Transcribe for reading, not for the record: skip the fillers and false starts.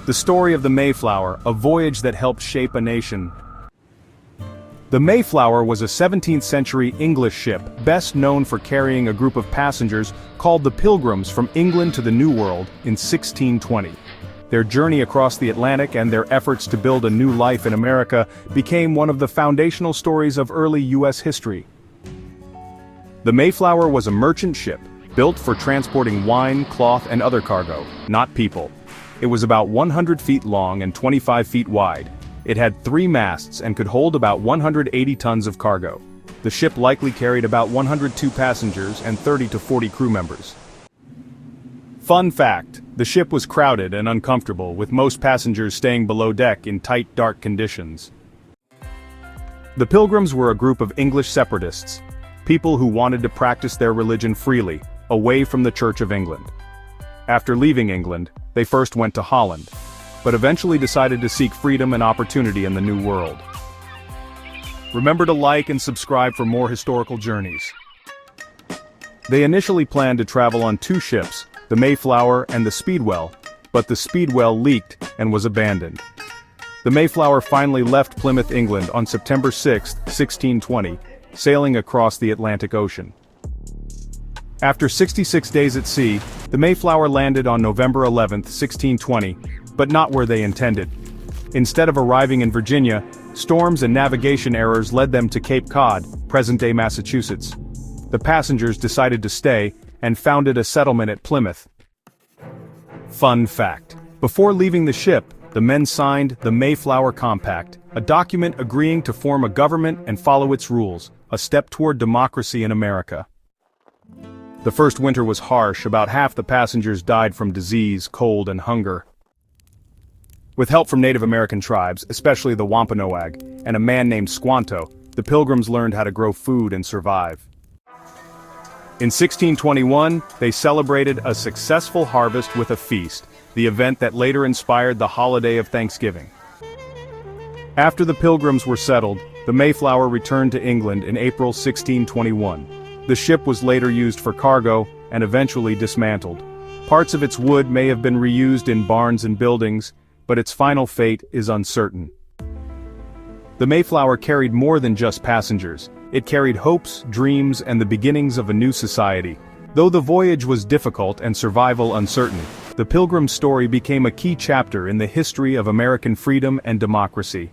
The story of the Mayflower, a voyage that helped shape a nation. The Mayflower was a 17th-century English ship, best known for carrying a group of passengers called the Pilgrims from England to the New World in 1620. Their journey across the Atlantic and their efforts to build a new life in America became one of the foundational stories of early U.S. history. The Mayflower was a merchant ship, built for transporting wine, cloth, and other cargo, not people. It was about 100 feet long and 25 feet wide. It had 3 masts and could hold about 180 tons of cargo. The ship likely carried about 102 passengers and 30 to 40 crew members. Fun fact: the ship was crowded and uncomfortable, with most passengers staying below deck in tight, dark conditions. The Pilgrims were a group of English separatists, people who wanted to practice their religion freely, away from the Church of England. After leaving England, they first went to Holland, but eventually decided to seek freedom and opportunity in the New World. Remember to like and subscribe for more historical journeys. They initially planned to travel on 2 ships, the Mayflower and the Speedwell, but the Speedwell leaked and was abandoned. The Mayflower finally left Plymouth, England on September 6, 1620, sailing across the Atlantic Ocean. After 66 days at sea, the Mayflower landed on November 11, 1620, but not where they intended. Instead of arriving in Virginia, storms and navigation errors led them to Cape Cod, present-day Massachusetts. The passengers decided to stay and founded a settlement at Plymouth. Fun fact: before leaving the ship, the men signed the Mayflower Compact, a document agreeing to form a government and follow its rules, a step toward democracy in America. The first winter was harsh. About half the passengers died from disease, cold, and hunger. With help from Native American tribes, especially the Wampanoag, and a man named Squanto, the Pilgrims learned how to grow food and survive. In 1621, they celebrated a successful harvest with a feast, the event that later inspired the holiday of Thanksgiving. After the Pilgrims were settled, the Mayflower returned to England in April 1621. The ship was later used for cargo and eventually dismantled. Parts of its wood may have been reused in barns and buildings, but its final fate is uncertain. The Mayflower carried more than just passengers. It carried hopes, dreams, and the beginnings of a new society. Though the voyage was difficult and survival uncertain, the Pilgrim story became a key chapter in the history of American freedom and democracy.